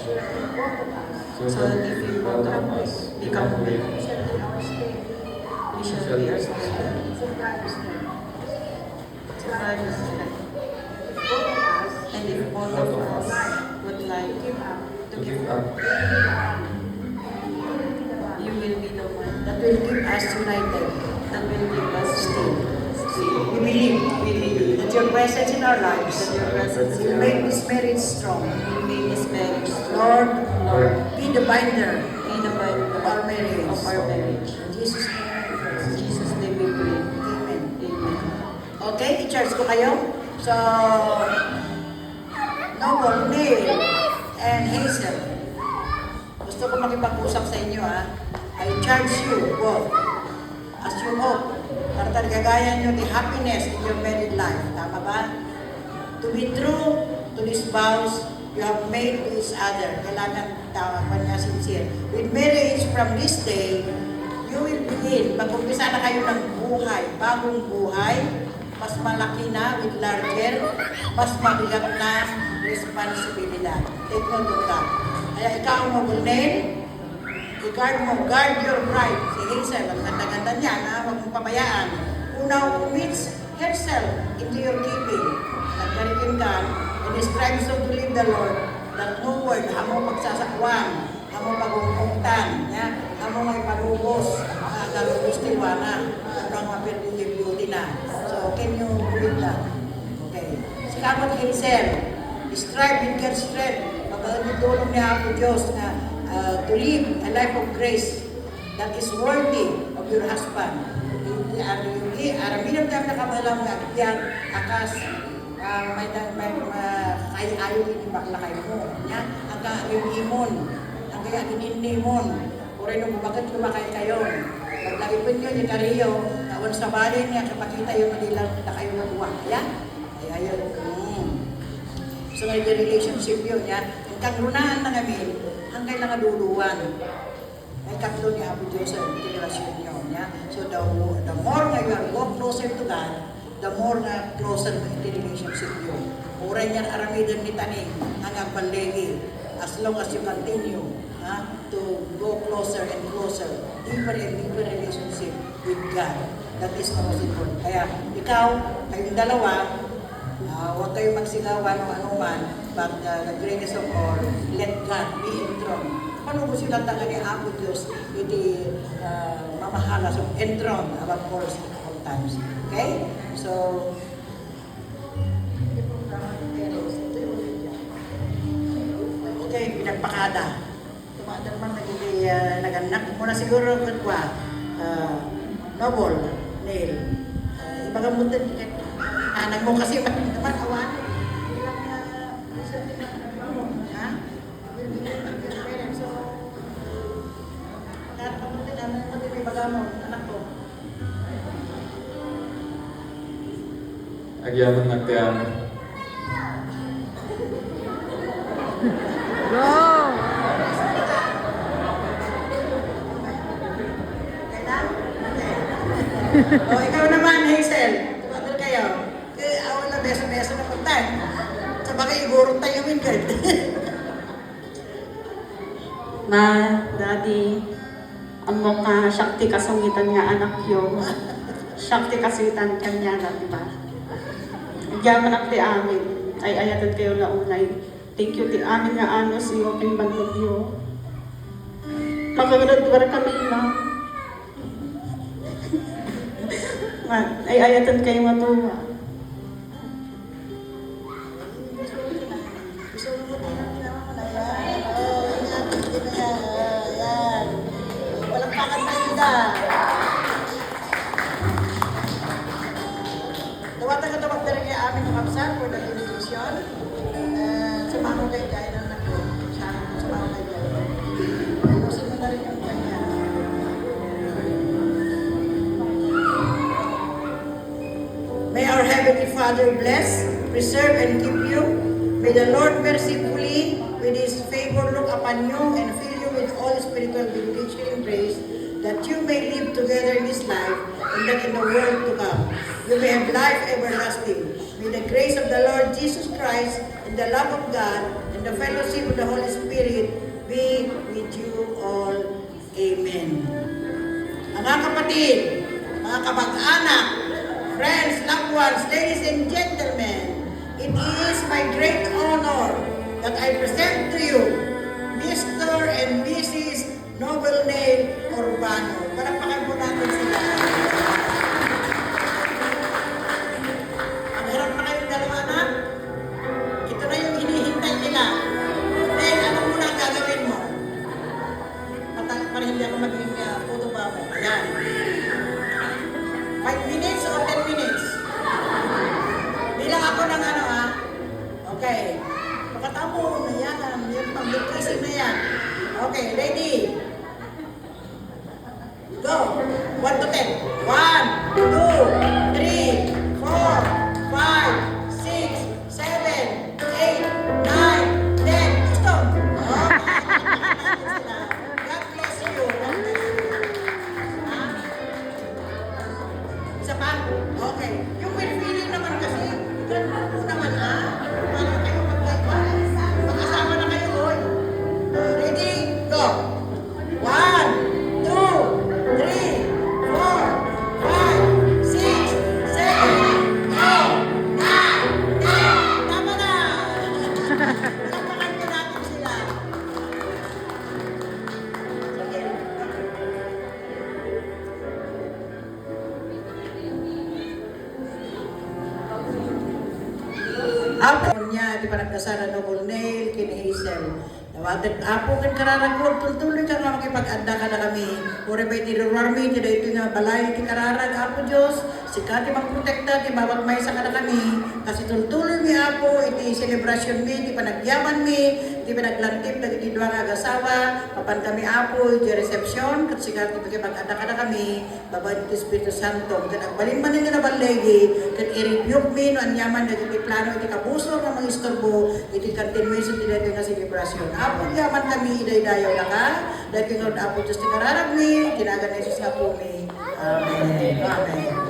so that if we both of us become one, we shall be ourselves. Survivors strength. And if both of us would like to give up, you will be the one That will keep us united. that will give us We believe that your presence in our lives that your presence will make this marriage strong. will make this marriage strong. Lord, be the binder Be the binder of our marriage. of our marriage. In Jesus' name. In Jesus' name we pray. Amen. Amen. Okay, i-charge ko kayo. So, Noble, Neil, and Hazel. Gusto ko makipag-usap sa inyo I charge you both as you hope para talaga gaya nyo the happiness in your married life. Tama ba? To be true to these vows you have made to each other. Kailangan tama pa niya sincere. With marriage from this day, you will begin. Mag-umpisa na kayo ng buhay, bagong buhay, mas malaki na with larger, mas mabigat na responsibilidad. Take note of that. Kaya ikaw mo, Gulnel, guard your bride. Si Hazel, ang ganda-ganda niya, huwag mong pabayaan. Una commits herself into your keeping. Nagkarikin ka, and strives so to live the Lord, that no word, hamo pagsasakwan, hamo pagungkungtan, hamo may palubos, galubos tiwana, hanggang mapirduti na. So, can you read that? Okay. Sikamat Hazel, strive with God's strength, pagkakatulong niya ako Diyos na to live a life of grace that is worthy of your husband. Araminam tayo nakamalang agyan, akas, may ayaw itibak na kayo mo. Ang yung imon, ang kaya ininimon, o rin nung bakit lumakay kayo. Paglalipin nyo, yung kariyo, nawan sa bali niya, kapakita yung malilang na kayo natuwa. Kaya yun. So, relationship yun. Ang kagrunahan na kami, ang kailangan luluwan. May katlo ni Apo Diyos sa relasyon niyo. So the more na you are go closer to God, the more na closer na the relationship niyo. Uray niyan aramidan ni Taning hanggang palegi. As long as you continue to go closer and closer, deeper and deeper relationship with God. That is the most important. Kaya ikaw, kayong dalawa, huwag kayong magsigawan o anuman, but the greatest of all, let God be enthroned. Paano mo sila taga ni Apo Diyos, iti mamahala, so enthroned above all times. Okay? So, okay, pinagpakada. Tumada naman naganak. Muna siguro katwa, Noble, Neil, ibagamutan anak mo kasi naman awan. Agyaman nagtiyan. O, ikaw naman, Hazel. Tumagal kayo. Awan na beso-beso na puntan. Sa bagay, igurot tayo minggad. Ma, Daddy, amo ka, Shakti kasungitan nga anak yo. Shakti kasuitan kanya na, di ba? Diyaman ak di amin, ay ayatad kayo na unay, Thank you ti amin nga anos iyo pinbandagyo. Magagradwar kami na. Ay ayatan kayo matuwa. Palakpakan tayo na. Tawag na rin kaya amin ng kapsat for the television. Sumama kayo dahil na ako. Sumama kayo dahil. Ayusin mo na rin yung kanya. May our Heavenly Father bless, preserve, and keep you. May the Lord mercifully, with His favor, look upon you and fill you with all spiritual benediction and grace, that you may live together in this life and that in the world to come. You may have life everlasting. May the grace of the Lord Jesus Christ and the love of God and the fellowship of the Holy Spirit be with you all. Amen. Mga kapatid, mga kamag-anak, friends, loved ones, ladies and gentlemen, it is my great honor that I present to you Mr. and Mrs. Noble Neil Urbano. Palakpakan po natin sila. Ang harap na kayong dalawa na, ito na yung hinihintay nila. Then, ano muna ang gagawin mo? Para hindi ako maging photo bubble. Ayan. 5 minutes or 10 minutes? Bilang ako ng ano ha? Okay. Pakatamo na yan. Yung pag-decreasing na yan. Okay, ready? Go! 1 to 10. 1, 2, 3, 4, 5, 6, 7, 8, 9, 10. Stop! God bless you. God bless you. Ha? Isa pa? Okay. Yung with feeling naman kasi, ganun po naman ha? Para kayo mag-asama na kayo, oy. Ready? Go! 1, 2, 3, 4, 5, 6, 7, 8, 9, 10. Tama na! Palakpakan po natin sila. Sige. Apo niya, di pa nagkasara Noble Neil, kin Hazel. Nawagad apo kan kararag tuloy ka nga makipag-anda ka na kami. Uri ba iti rurarmi, ti da ito nga balay ti kararag, apo Diyos. Sika ti magprotekta, ti bawat may sa ka na kami. Kasi tuloy mi apo, iti celebration mi, ti panagyaman mi, ti panaglantip, iti duwa nga agasawa, papan kami apo, iti reception, kat sika ti makipag-anda ka na kami, babad ti Espiritu Santo. Kat agbalin man nga na balegi, kat i-review mi, no anyaman, iti plano, iti kapuso, nga mga istorbo, iti continuation, ti dito nga celebration. Apo yaman kami iday-dayaw na ka, dahil kong Lord Apo Diyos ti kararag mi, tinagan na Jesus nga po mi. Amen. Amen.